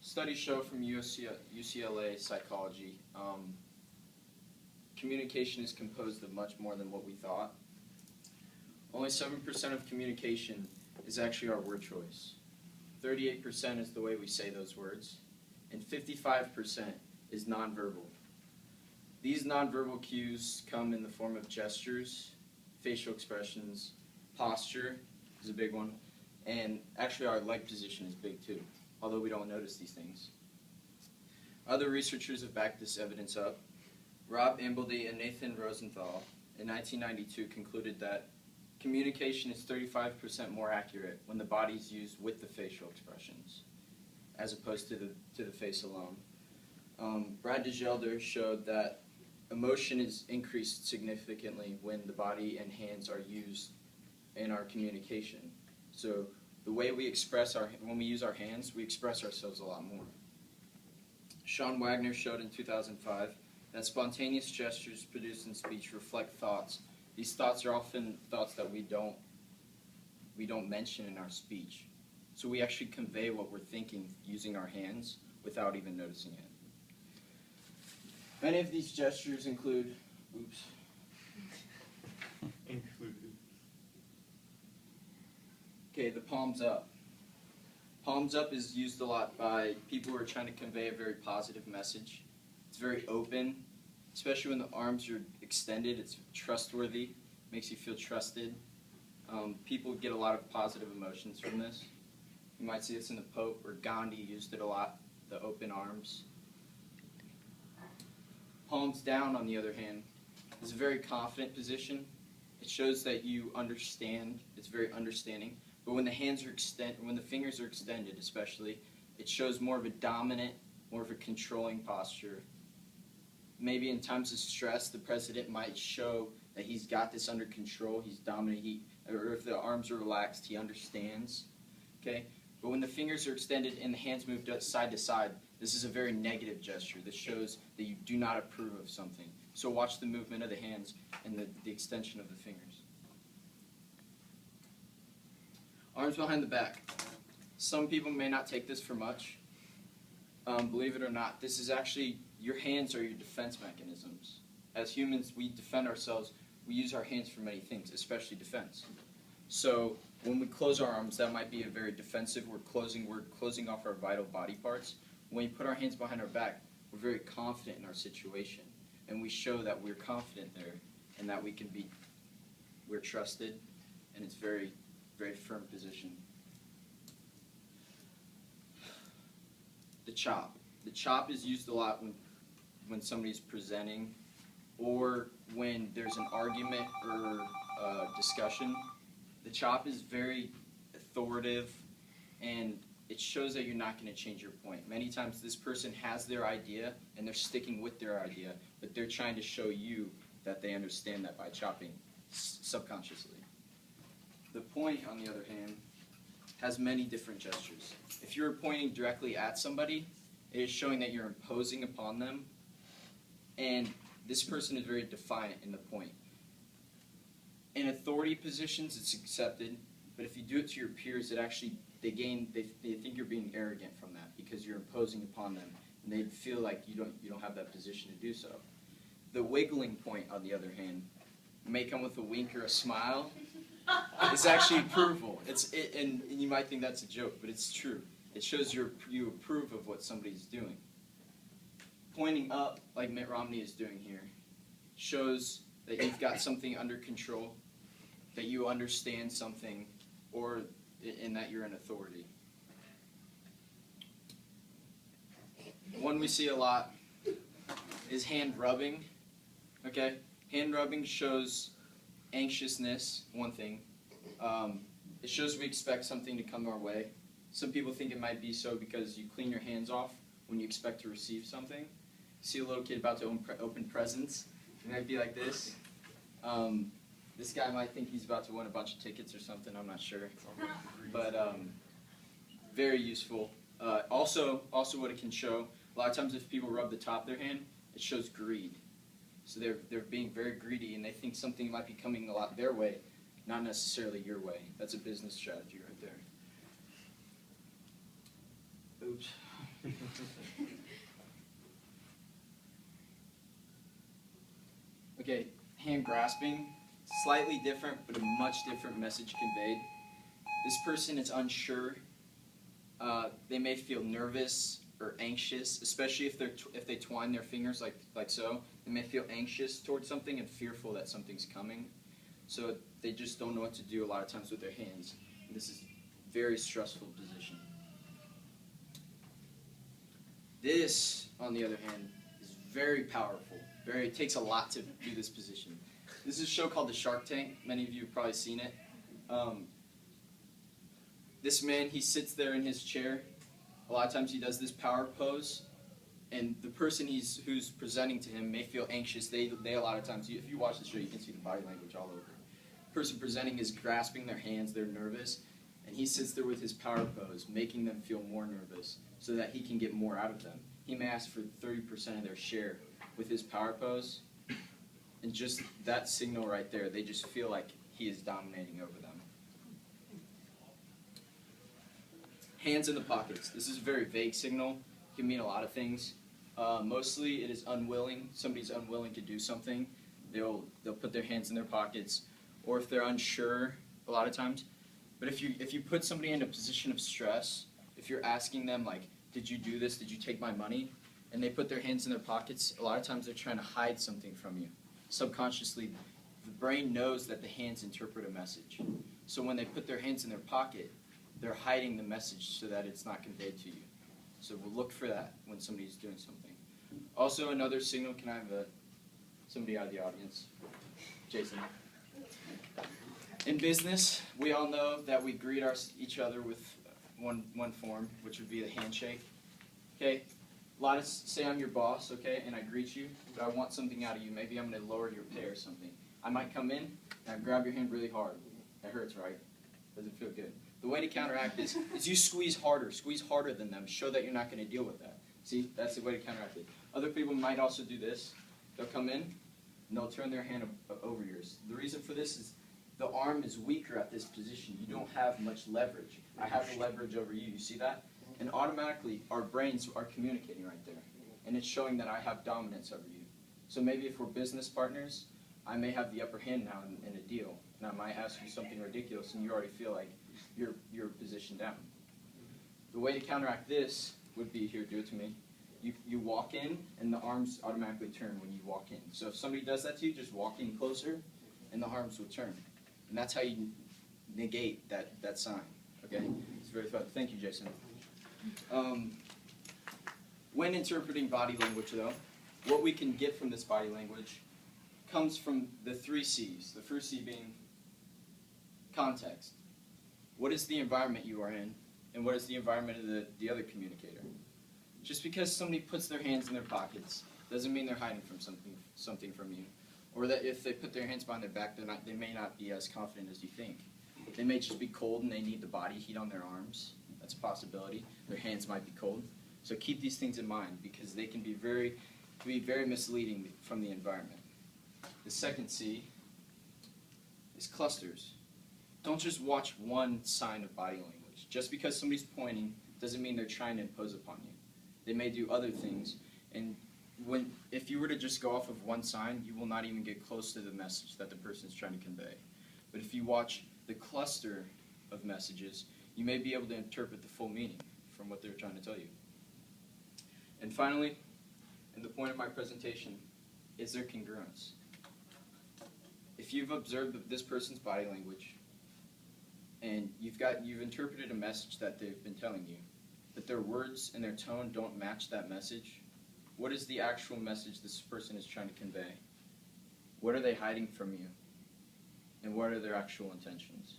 Studies show from UCLA psychology, communication is composed of much more than what we thought. Only 7% of communication is actually our word choice. 38% is the way we say those words, and 55% is nonverbal. These nonverbal cues come in the form of gestures, facial expressions, posture is a big one, and actually our leg position is big too, although we don't notice these things. Other researchers have backed this evidence up. Rob Imbledy and Nathan Rosenthal in 1992 concluded that communication is 35% more accurate when the body is used with the facial expressions, as opposed to the face alone. Brad DeGelder showed that emotion is increased significantly when the body and hands are used in our communication. So the way we express when we use our hands, we express ourselves a lot more. Sean Wagner showed in 2005 that spontaneous gestures produced in speech reflect thoughts. These thoughts are often thoughts that we don't mention in our speech. So we actually convey what we're thinking using our hands without even noticing it. Many of these gestures include, okay, the palms up. Palms up is used a lot by people who are trying to convey a very positive message. It's very open, especially when the arms are extended. It's trustworthy, makes you feel trusted. People get a lot of positive emotions from this. You might see this in the Pope, or Gandhi used it a lot, the open arms. Palms down, on the other hand, is a very confident position. It shows that you understand. It's very understanding. But when the hands are when the fingers are extended, especially, it shows more of a dominant, more of a controlling posture. Maybe in times of stress, the president might show that he's got this under control. He's dominant. Or if the arms are relaxed, he understands. Okay. But when the fingers are extended and the hands move side to side, this is a very negative gesture. This shows that you do not approve of something. So watch the movement of the hands and the extension of the fingers. Arms behind the back. Some people may not take this for much. Believe it or not, this is actually, your hands are your defense mechanisms. As humans, we defend ourselves. We use our hands for many things, especially defense. So when we close our arms, that might be a very defensive. We're closing off our vital body parts. When we put our hands behind our back, we're very confident in our situation. And we show that we're confident there and that we're trusted, and it's very, very firm position. The chop. The chop is used a lot when somebody's presenting or when there's an argument or discussion. The chop is very authoritative, and it shows that you're not going to change your point. Many times this person has their idea, and they're sticking with their idea, but they're trying to show you that they understand that by chopping subconsciously. The point, on the other hand, has many different gestures. If you're pointing directly at somebody, it is showing that you're imposing upon them, and this person is very defiant in the point. In authority positions, it's accepted, but if you do it to your peers, it actually they think you're being arrogant from that because you're imposing upon them, and they feel like you don't have that position to do so. The wiggling point, on the other hand, may come with a wink or a smile. It's actually approval. And you might think that's a joke, but it's true. It shows you approve of what somebody's doing. Pointing up, like Mitt Romney is doing here, shows that you've got something under control, that you understand something, or in that you're in authority. One we see a lot is hand rubbing. Okay, hand rubbing shows anxiousness, one thing. It shows we expect something to come our way. Some people think it might be so because you clean your hands off when you expect to receive something. See a little kid about to open presents, it might be like this. This guy might think he's about to win a bunch of tickets or something, I'm not sure. But very useful. Also what it can show, a lot of times if people rub the top of their hand, it shows greed. So they're being very greedy, and they think something might be coming a lot their way, not necessarily your way. That's a business strategy right there. Oops. Okay, hand grasping, slightly different, but a much different message conveyed. This person is unsure. They may feel nervous or anxious, especially if they twine their fingers like so. They may feel anxious towards something and fearful that something's coming. So they just don't know what to do a lot of times with their hands. And this is a very stressful position. This, on the other hand, is very powerful. It takes a lot to do this position. This is a show called The Shark Tank. Many of you have probably seen it. This man, he sits there in his chair. A lot of times he does this power pose, and the person who's presenting to him may feel anxious. They a lot of times, if you watch the show, you can see the body language all over. The person presenting is grasping their hands. They're nervous, and he sits there with his power pose, making them feel more nervous so that he can get more out of them. He may ask for 30% of their share with his power pose, and just that signal right there, they just feel like he is dominating over them. Hands in the pockets. This is a very vague signal. It can mean a lot of things. Mostly it is unwilling. Somebody's unwilling to do something. They'll put their hands in their pockets, or if they're unsure, a lot of times. But if you put somebody in a position of stress, if you're asking them like, did you do this? Did you take my money? And they put their hands in their pockets, a lot of times they're trying to hide something from you. Subconsciously, the brain knows that the hands interpret a message. So when they put their hands in their pocket, they're hiding the message so that it's not conveyed to you. So we'll look for that when somebody's doing something. Also, another signal, can I have somebody out of the audience? Jason. In business, we all know that we greet each other with one form, which would be a handshake. Okay? Say I'm your boss, okay, and I greet you, but I want something out of you. Maybe I'm going to lower your pay or something. I might come in and I grab your hand really hard. That hurts, right? Doesn't feel good. The way to counteract this is you squeeze harder than them. Show that you're not going to deal with that. See, that's the way to counteract it. Other people might also do this. They'll come in and they'll turn their hand over yours. The reason for this is the arm is weaker at this position. You don't have much leverage. I have the leverage over you. You see that? And automatically, our brains are communicating right there. And it's showing that I have dominance over you. So maybe if we're business partners, I may have the upper hand now in a deal. And I might ask you something ridiculous, and you already feel like you're positioned down. The way to counteract this would be, here, do it to me. You walk in, and the arms automatically turn when you walk in. So if somebody does that to you, just walk in closer, and the arms will turn. And that's how you negate that sign. Okay? It's very fun. Thank you, Jason. When interpreting body language, though, what we can get from this body language comes from the 3 C's. The first C being context. What is the environment you are in, and what is the environment of the other communicator? Just because somebody puts their hands in their pockets doesn't mean they're hiding from something from you. Or that if they put their hands behind their back, they may not be as confident as you think. They may just be cold and they need the body heat on their arms. That's a possibility. Their hands might be cold. So keep these things in mind because they can be very misleading from the environment. The second C is clusters. Don't just watch one sign of body language. Just because somebody's pointing doesn't mean they're trying to impose upon you. They may do other things, and if you were to just go off of one sign, you will not even get close to the message that the person is trying to convey. But if you watch the cluster of messages, you may be able to interpret the full meaning from what they're trying to tell you. And finally, and the point of my presentation, is there congruence. If you've observed this person's body language, and you've interpreted a message that they've been telling you, but their words and their tone don't match that message, what is the actual message this person is trying to convey? What are they hiding from you? And what are their actual intentions?